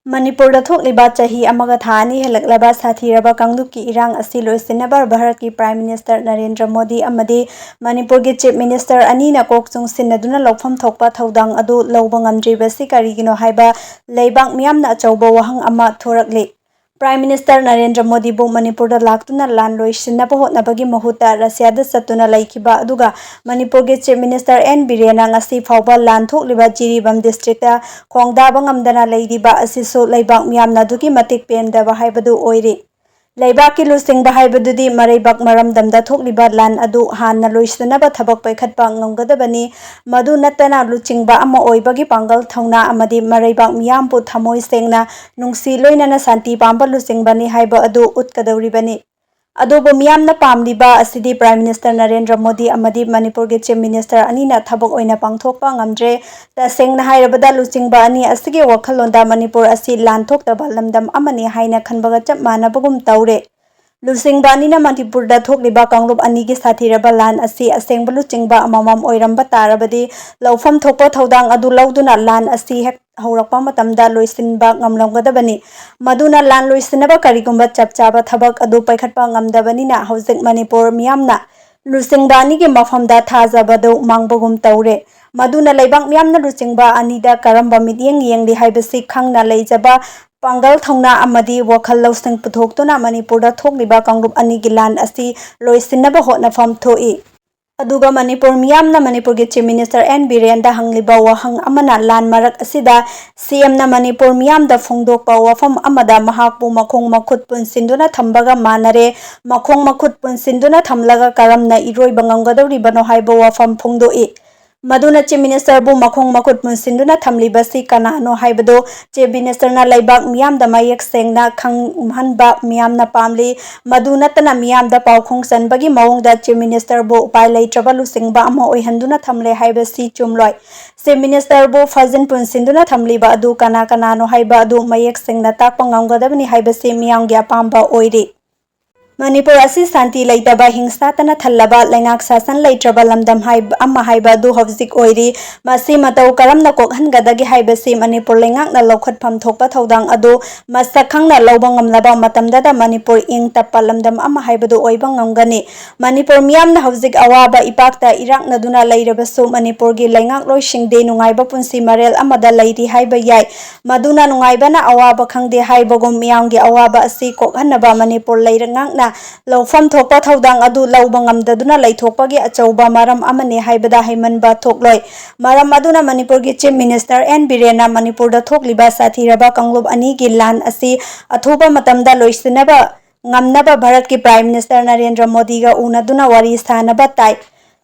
मणिपुर थोक्लिबा चाही अमगा थानी हेलक्लबा साथीरबा कांगलुप की इरांग असि लोइसिनबा भारत की प्राइम मिनिस्टर नरेंद्र मोदी अमदी मणिपुर के चीफ मिनिस्टर अनीना कोक चुंगसिनदुना लौफम थोकपा थौदांग अदु लौबा ngamdribasi करिगिनो हाइबा लेबांग मियामना अचौबा वहंग अमा थोरकले प्राइम मिनिस्टर नरेंद्र मोदी बो मणिपुर लाक्तुना लान लोइसिनबा होतनबगी महुता रशिया चतुना लैखिबा अदुगा मणिपुर के चीफ मिनिस्टर एन बिरेना ngasi फाउबा लान थोक्लिबा जिरीबम डिस्ट्रिक्ट खोंगदाबा ngamdana लैदिबा असिसु लेबांग मियामना दुगी मतिक पेंदबा हाइबदु ओइरि लेबाक की लुसिंगबा हाइबदुदी मरैबाक मरमदमदा थोक्लिबा लान अदु हानना लोइसनबा थबक पैखतपा ngamgadabani मदु नत्तना लुचिंगबा अमा ओइबगी पांगल थौना अमदी मरैबाक मियामपु थमोइ सेंगना नुंगसी लोइनना शांति पांबा लुचिंगबनी हाइबा अदु उत्कदौरिबनी अदुबु मियामना पामलिबा असिदी प्राइम मिनिस्टर नरेंद्र मोदी अमदी मणिपुर के चीफ मिनिस्टर अनीना थबक ओइना पांगथोकपा ngamdre तसेंगना हाइरबदा लुचिंगबा अनी असिगे वखलोंदा मणिपुर असी लानथोक्तबा लमदम अमनी हाइना खनबगा चप मानबगुम तौरे लुचिंगबा अनीना मणिपुरदा थोक्लिबा कांगलुप अनीगे साथीरबा लान असी असेंगबा लुचिंगबा अममम ओइरंबा तारबदी लौफम थोकपा थौदांग अदु लौदुना लान असी हेक हौरकपा मतमदा लोइसिनबा ngamlamgadabani maduna lan loisinaba karigumba chapchaba thabak adu paikhatpa ngamdabanina hauzik manipur miyamna lusingba ani ge mafamda thajabadu mangbagum taure maduna leibang miyamna lusingba anida karamba mityeng yengli haibasi khangna leijaba pangal thongna amadi wakhal lausing puthoktuna manipurda thokliba kangrup ani gi lan asi loisinaba hotna fam thoi अदुगा Manipur मियामना Manipur के chief minister N बिरेंदा हंगलिबा वहंग अमना लान मरक असिदा CM ना Manipur मियामदा फोंगदोकपा वफम अमदा महाकपु मखोंग मखुत पुनसिंदुना थंबगा मानरे मखोंग मखुत पुनसिंदुना थमलगा करमना इरोइबा ngamgadौरिबनो हाइबा वफम फोंगदोइ मदुना chief minister बु मखोंग मखुत पुनसिंदुना थमलिबसी कनानो हाइबदो chief minister ना लाइबाक मियामदा मयेक सेंगना खंगहनबा मियामना पामली मदुनतना मियामदा पाउखोंग सनबगी मवोंगदा chief minister बु उपाय लेइट्रबा लुसिंगबा अमा ओइहंदुना थमले हाइबसी चुमलोय chief minister बु फजिन पुनसिंदुना थमलिबा अदु कनानो हाइबा अदु मयेक सेंगना ताकपा ngamgadabani हाइबसी मियामगी अपामबा ओइरि मणिपुर असी शांति लेइतबा हिंसातना थल्लबा लैंगाक शासन लेइट्रबा लमदम अमा हाइबा दु हौजिक ओइरि मसी मतौ करमना कोकहनगदगी हाइबसी मणिपुर लैंगाकना लौखटफम थोकपा थौदांग अदु मसक खंगना लौबा ngamlaba matamdada मणिपुर इंग तप्पा लमदम अमा हाइबदु ओइबा ngamgani मणिपुर मियामना हौजिक अवाबा इपाकता इराकनदुना लेइरबसु मणिपुर गी लैंगाक लोइसिंगदे नुंगाइबा पुंसी मरेल अमदा लेइरि हाइबा याय मदुना नुंगाइबना अवाबा खंगदे हाइबगुम मियामगी अवाबा असि कोकहनबा मणिपुर लेइरंगाकना लौफम थोकपा थौदांग अदु लौबा ngamdaduna लेइथोकपागी अचौबा मरम अमने हाइबदा हाइमनबा थोकलोय मरम अदुना मणिपुर की चीफ मिनिस्टर एन बिरेना मणिपुरदा थोकलिबा साथीरबा कांगलुप अनी की लान असि अथुबा मतमदा लोइसिनबा ngamnaba भारत की प्राइम मिनिस्टर नरेंद्र मोदी गा उनदुना वारी सानबा ताई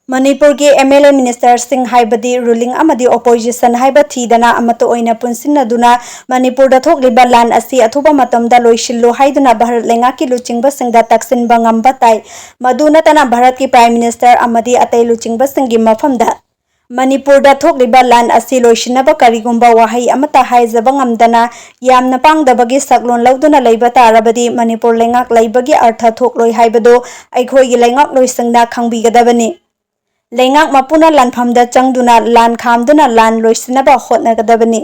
मणिपुर के एमएलए मिनिस्टर सिंह हाइबदी रूलिंग अमदी ओपोजिशन हाइबा थीदना अमतो ओइना पुनसिनदुना मणिपुरदा थोकलिबा लान असि अथुबा मतमदा लोइसिल्लो हाइदुना भारत लेंगा की लुचिंगबा सिंगदा तक्सिनबा ngamba ताई मदुनतना भारत की प्राइम मिनिस्टर अमदी अतै लुचिंगबा सिंगी मफमदा मणिपुरदा थोकलिबा लान असि लोइसिनबा करिगुंबा वाहै अमता हाइजबा ngamdana यामना पांगदबगी सकलोन लौदुना लेइबा तारबदी मणिपुर लेंगाक लेइबगी अर्थ थोकलोय हाइबदो अैखोइगी लेंगाक लोइसिंगना खंगबिगदबनी लेंगाक मपुना लानफमदा चंगदुना लान खामदुना लान लोइसिनबा होतनगदबनी।